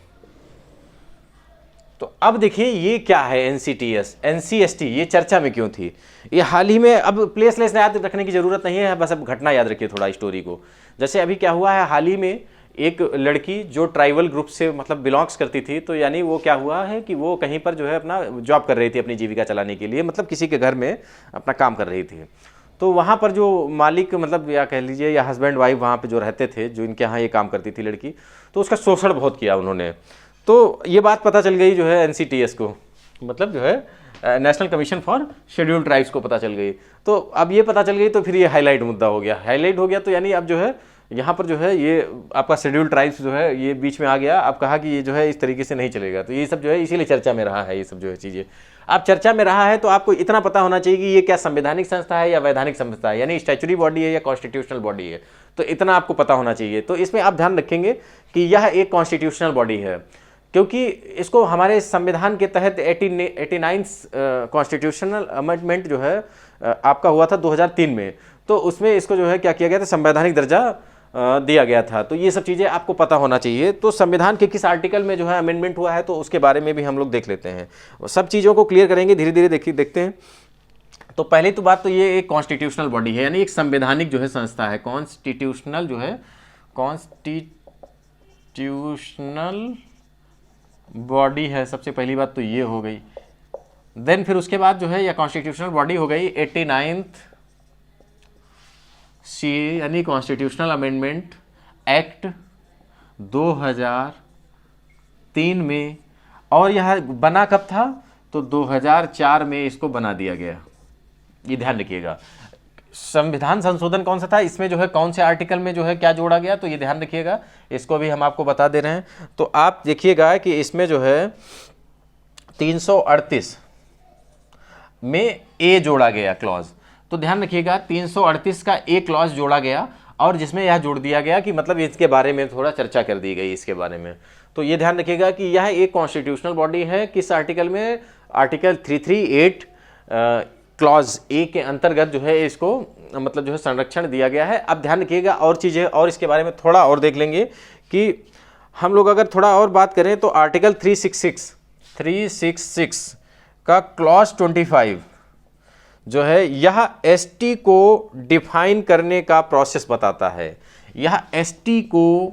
तो अब देखिए ये क्या है NCST, ये चर्चा में क्यों थी? ये हाल ही में, अब प्लेस लेस याद रखने की जरूरत नहीं है, बस अब घटना याद रखिए थोड़ा स्टोरी को। जैसे अभी क्या हुआ है, हाल ही में एक लड़की जो ट्राइबल ग्रुप से मतलब बिलोंग्स करती थी, तो यानी वो क्या हुआ है कि वो कहीं पर जो है अपना जॉब कर रही थी अपनी जीविका चलाने के लिए, मतलब किसी के घर में अपना काम कर रही थी। तो वहाँ पर जो मालिक मतलब या कह लीजिए या हस्बैंड वाइफ वहाँ पे जो रहते थे, जो इनके यहाँ ये काम करती थी लड़की, तो उसका शोषण बहुत किया उन्होंने। तो ये बात पता चल गई जो है NCTS को, मतलब जो है national commission for scheduled tribes को पता चल गई। तो अब ये पता चल गई तो फिर ये हाईलाइट मुद्दा हो गया, हाईलाइट हो गया। तो यानी अब जो है यहाँ पर जो है ये आपका शेड्यूल्ड ट्राइब्स जो है ये बीच में आ गया। अब कहा कि ये जो है इस तरीके से नहीं चलेगा, तो ये सब जो है इसीलिए चर्चा में रहा है। ये सब जो है चीज़ें अब चर्चा में रहा है, तो आपको इतना पता होना चाहिए कि ये क्या संवैधानिक संस्था है या वैधानिक संस्था है, यानी स्टैच्यूटरी बॉडी है या कॉन्स्टिट्यूशनल बॉडी है, तो इतना आपको पता होना चाहिए। तो इसमें आप ध्यान रखेंगे कि यह एक कॉन्स्टिट्यूशनल बॉडी है, क्योंकि इसको हमारे संविधान के तहत 89 कॉन्स्टिट्यूशनल अमेंडमेंट जो है आपका हुआ था 2003 में, तो उसमें इसको जो है क्या किया गया था, संवैधानिक दर्जा दिया गया था। तो ये सब चीज़ें आपको पता होना चाहिए। तो संविधान के किस आर्टिकल में जो है अमेंडमेंट हुआ है, तो उसके बारे में भी हम लोग देख लेते हैं। सब चीज़ों को क्लियर करेंगे धीरे धीरे, देखते हैं। तो पहली तो बात तो ये एक कॉन्स्टिट्यूशनल बॉडी है, यानी एक संवैधानिक जो है संस्था है। कॉन्स्टिट्यूशनल जो है कॉन्स्टिट्यूशनल बॉडी है, सबसे पहली बात तो ये हो गई। देन फिर उसके बाद जो है यह कॉन्स्टिट्यूशनल बॉडी हो गई 89th C यानी कॉन्स्टिट्यूशनल अमेंडमेंट एक्ट 2003 में। और यह बना कब था, तो 2004 में इसको बना दिया गया। ये ध्यान रखिएगा। संविधान संशोधन कौन सा था, इसमें जो है कौन से आर्टिकल में जो है क्या जोड़ा गया, तो ये ध्यान रखिएगा। इसको भी हम आपको बता दे रहे हैं। तो आप देखिएगा कि इसमें जो है 338 में ए जोड़ा गया क्लॉज। तो ध्यान रखिएगा 338 का ए क्लॉज जोड़ा गया, और जिसमें यह जोड़ दिया गया कि मतलब इसके बारे में थोड़ा चर्चा कर दी गई इसके बारे में। तो ये ध्यान रखिएगा कि यह एक कॉन्स्टिट्यूशनल बॉडी है। किस आर्टिकल में, आर्टिकल 338 क्लॉज ए के अंतर्गत जो है इसको मतलब जो है संरक्षण दिया गया है। अब ध्यान रखिएगा और चीज़ें और इसके बारे में थोड़ा और देख लेंगे कि हम लोग अगर थोड़ा और बात करें तो आर्टिकल 366 का क्लॉज 25 जो है यह एसटी को डिफाइन करने का प्रोसेस बताता है। यह एसटी को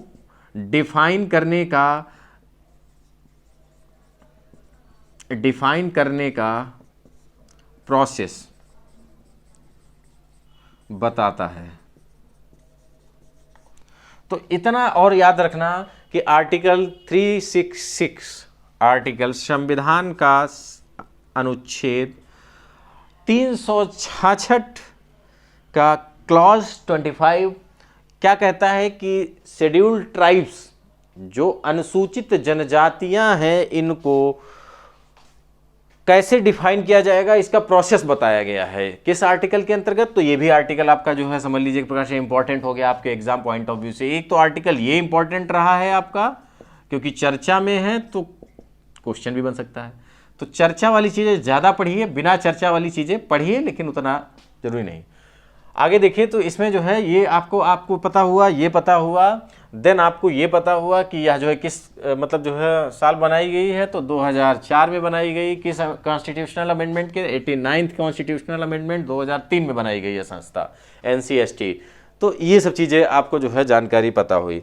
डिफाइन करने का प्रोसेस बताता है। तो इतना और याद रखना कि आर्टिकल 366 आर्टिकल संविधान का अनुच्छेद 366 का क्लॉज 25 क्या कहता है कि शेड्यूल्ड ट्राइब्स जो अनुसूचित जनजातियां हैं इनको कैसे डिफाइन किया जाएगा, इसका प्रोसेस बताया गया है। किस आर्टिकल के अंतर्गत, तो ये भी आर्टिकल आपका जो है समझ लीजिए एक प्रकार से इंपॉर्टेंट हो गया आपके एग्जाम पॉइंट ऑफ व्यू से। एक तो आर्टिकल ये इंपॉर्टेंट रहा है आपका क्योंकि चर्चा में है, तो क्वेश्चन भी बन सकता है। तो चर्चा वाली चीजें ज्यादा पढ़िए, बिना चर्चा वाली चीजें पढ़िए, लेकिन उतना जरूरी नहीं। आगे देखिए तो इसमें जो है ये आपको पता हुआ, ये पता हुआ, देन आपको ये पता हुआ कि यह जो है किस मतलब जो है साल बनाई गई है, तो 2004 में बनाई गई। किस कॉन्स्टिट्यूशनल अमेंडमेंट के, 89th कॉन्स्टिट्यूशनल अमेंडमेंट 2003 में बनाई गई है संस्था NCST। तो ये सब चीज़ें आपको जो है जानकारी पता हुई।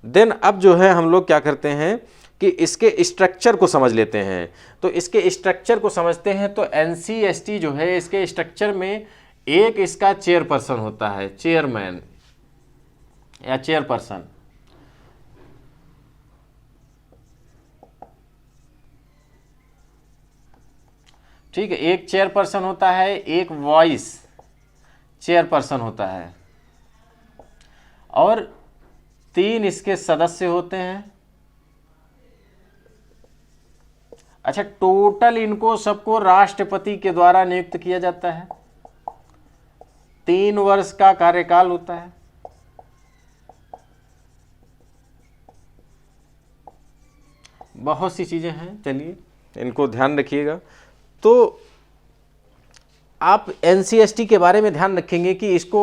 देन अब जो है हम लोग क्या करते हैं कि इसके स्ट्रक्चर को समझ लेते हैं। तो इसके स्ट्रक्चर को समझते हैं तो NCST जो है इसके स्ट्रक्चर में एक इसका चेयरपर्सन होता है, चेयरमैन या चेयरपर्सन। ठीक है, एक चेयरपर्सन होता है, एक वॉइस चेयरपर्सन होता है, और 3 इसके सदस्य होते हैं। अच्छा, टोटल इनको सबको राष्ट्रपति के द्वारा नियुक्त किया जाता है। 3 वर्ष का कार्यकाल होता है। बहुत सी चीजें हैं, चलिए इनको ध्यान रखिएगा। तो आप एनसीएसटी के बारे में ध्यान रखेंगे कि इसको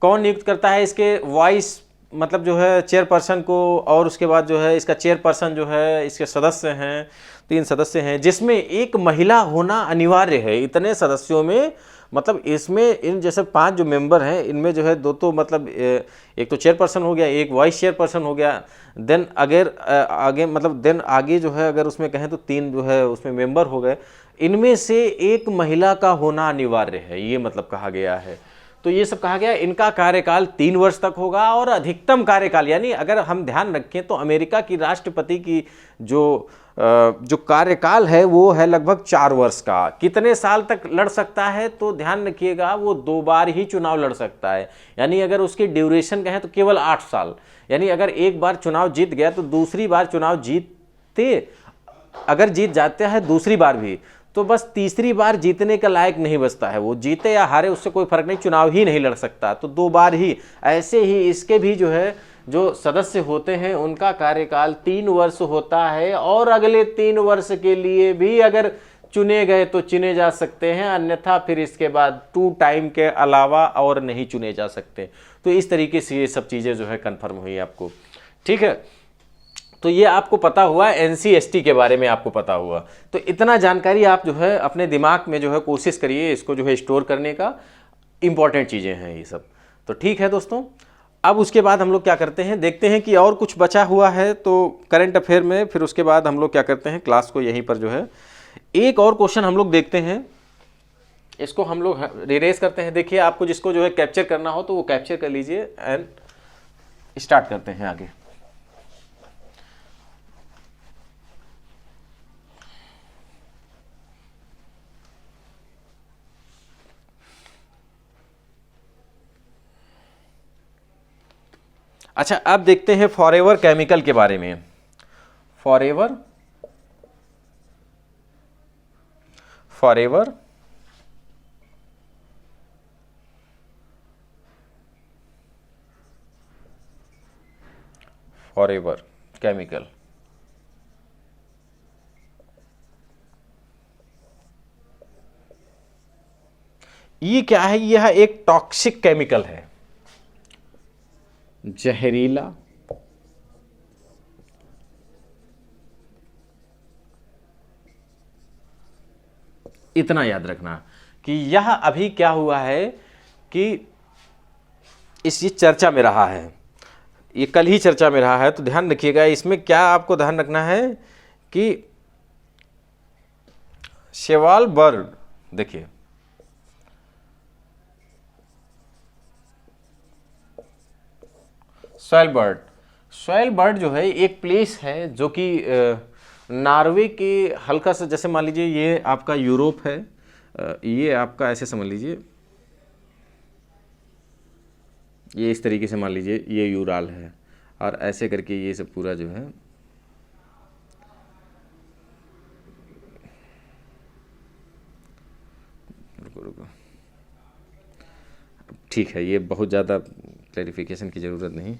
कौन नियुक्त करता है, इसके वॉइस मतलब जो है चेयरपर्सन को, और उसके बाद जो है इसका चेयरपर्सन जो है, इसके सदस्य हैं, 3 सदस्य हैं, जिसमें एक महिला होना अनिवार्य है। इतने सदस्यों में मतलब इसमें इन जैसे 5 जो मेंबर हैं, इनमें जो है 2 तो मतलब एक तो चेयरपर्सन हो गया, एक वाइस चेयरपर्सन हो गया, देन अगर आगे मतलब देन आगे जो है अगर उसमें कहें तो 3 जो है उसमें मेंबर हो गए। इनमें से एक महिला का होना अनिवार्य है, ये मतलब कहा गया है। तो ये सब कहा गया, इनका कार्यकाल 3 वर्ष तक होगा, और अधिकतम कार्यकाल यानी अगर हम ध्यान रखें तो अमेरिका की राष्ट्रपति की जो कार्यकाल है वो है लगभग 4 वर्ष का। कितने साल तक लड़ सकता है, तो ध्यान रखिएगा वो 2 बार ही चुनाव लड़ सकता है। यानी अगर उसकी ड्यूरेशन कहें तो केवल 8 साल। यानी अगर एक बार चुनाव जीत गया तो दूसरी बार चुनाव अगर जीत जाते हैं दूसरी बार भी, तो बस तीसरी बार जीतने का लायक नहीं बचता है। वो जीते या हारे उससे कोई फर्क नहीं, चुनाव ही नहीं लड़ सकता। तो 2 बार ही। ऐसे ही इसके भी जो है जो सदस्य होते हैं उनका कार्यकाल 3 वर्ष होता है, और अगले 3 वर्ष के लिए भी अगर चुने गए तो चुने जा सकते हैं, अन्यथा फिर इसके बाद 2 टाइम के अलावा और नहीं चुने जा सकते। तो इस तरीके से ये सब चीज़ें जो है कन्फर्म हुई आपको। ठीक है, तो ये आपको पता हुआ, एनसीएसटी के बारे में आपको पता हुआ। तो इतना जानकारी आप जो है अपने दिमाग में जो है कोशिश करिए इसको जो है स्टोर करने का। इंपॉर्टेंट चीज़ें हैं ये सब। तो ठीक है दोस्तों, अब उसके बाद हम लोग क्या करते हैं, देखते हैं कि और कुछ बचा हुआ है तो करंट अफेयर में। फिर उसके बाद हम लोग क्या करते हैं, क्लास को यहीं पर जो है एक और क्वेश्चन हम लोग देखते हैं, इसको हम लोग रिरेज करते हैं। देखिए आपको जिसको जो है कैप्चर करना हो तो वो कैप्चर कर लीजिए, एंड स्टार्ट करते हैं आगे। अच्छा, अब देखते हैं फॉरएवर केमिकल के बारे में। फॉरएवर केमिकल, ये क्या है? यह एक टॉक्सिक केमिकल है, जहरीला इतना याद रखना कि यह अभी क्या हुआ है कि ये चर्चा में रहा है, ये कल ही चर्चा में रहा है। तो ध्यान रखिएगा, इसमें क्या आपको ध्यान रखना है कि शेवाल बर्ड, देखिए सॉयल बर्ड जो है एक प्लेस है जो कि नॉर्वे के हल्का सा, जैसे मान लीजिए ये आपका यूरोप है, ये आपका ऐसे समझ लीजिए, ये इस तरीके से मान लीजिए ये यूराल है, और ऐसे करके ये सब पूरा जो है रुको ठीक है, ये बहुत ज़्यादा क्लैरिफिकेशन की ज़रूरत नहीं।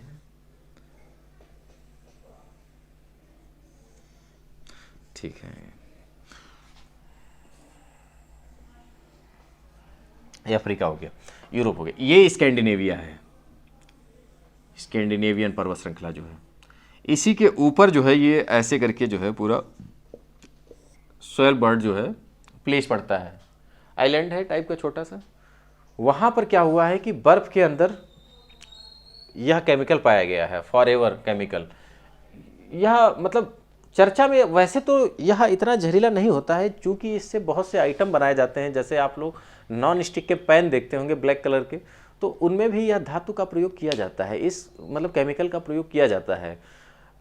ठीक है, ये अफ्रीका हो गया, यूरोप हो गया, ये स्कैंडिनेविया है, स्कैंडिनेवियन पर्वत श्रृंखला जो है, इसी के ऊपर जो है ये ऐसे करके जो है पूरा सॉयल बर्ड जो है प्लेस पड़ता है, आइलैंड है टाइप का छोटा सा। वहाँ पर क्या हुआ है कि बर्फ के अंदर यह केमिकल पाया गया है, फॉरएवर केमिकल। यह मतलब चर्चा में, वैसे तो यह इतना जहरीला नहीं होता है, क्योंकि इससे बहुत से आइटम बनाए जाते हैं। जैसे आप लोग नॉन स्टिक के पैन देखते होंगे ब्लैक कलर के, तो उनमें भी यह धातु का प्रयोग किया जाता है, इस मतलब केमिकल का प्रयोग किया जाता है।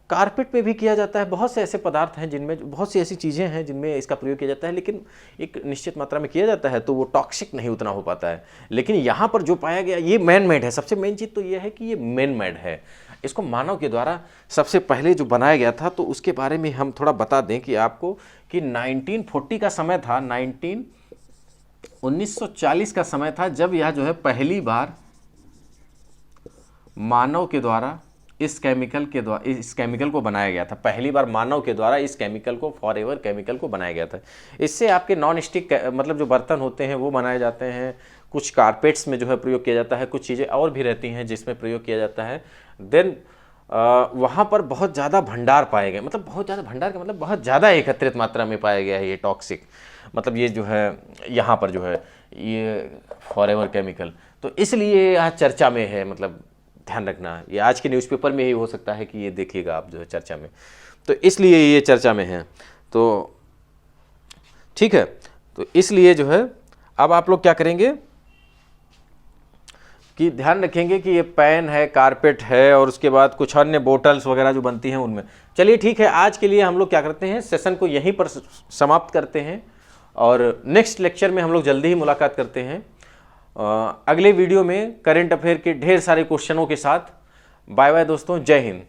कारपेट पे भी किया जाता है। बहुत से ऐसे पदार्थ हैं जिनमें, बहुत सी ऐसी चीज़ें हैं जिनमें इसका प्रयोग किया जाता है, लेकिन एक निश्चित मात्रा में किया जाता है तो वो टॉक्सिक नहीं उतना हो पाता है। लेकिन यहाँ पर जो पाया गया ये मैन मेड है। सबसे मेन चीज़ तो ये है कि ये मैन मेड है। इसको मानव के द्वारा सबसे पहले जो बनाया गया था, तो उसके बारे में हम थोड़ा बता दें कि आपको कि 1940 का समय था, 1940 का समय था जब यह जो है पहली बार मानव के द्वारा इस केमिकल को बनाया गया था। पहली बार मानव के द्वारा इस केमिकल को, फॉरएवर केमिकल को बनाया गया था। इससे आपके नॉन स्टिक मतलब जो बर्तन होते हैं वो बनाए जाते हैं, कुछ कारपेट्स में जो है प्रयोग किया जाता है, कुछ चीज़ें और भी रहती हैं जिसमें प्रयोग किया जाता है। देन वहाँ पर बहुत ज़्यादा भंडार पाए गए, मतलब बहुत ज़्यादा भंडार का मतलब बहुत ज़्यादा एकत्रित मात्रा में पाया गया है ये टॉक्सिक, मतलब ये जो है यहाँ पर जो है ये फॉरएवर केमिकल। तो इसलिए यह चर्चा में है, मतलब ध्यान रखना, ये आज के न्यूज़पेपर में ही हो सकता है कि ये देखिएगा आप जो है चर्चा में, तो इसलिए ये चर्चा में है। तो ठीक है, तो इसलिए जो है अब आप लोग क्या करेंगे कि ध्यान रखेंगे कि ये पेन है, कारपेट है, और उसके बाद कुछ अन्य बोटल्स वगैरह जो बनती हैं उनमें। चलिए ठीक है, आज के लिए हम लोग क्या करते हैं, सेशन को यहीं पर समाप्त करते हैं, और नेक्स्ट लेक्चर में हम लोग जल्दी ही मुलाकात करते हैं अगले वीडियो में करंट अफेयर के ढेर सारे क्वेश्चनों के साथ। बाय बाय दोस्तों, जय हिंद।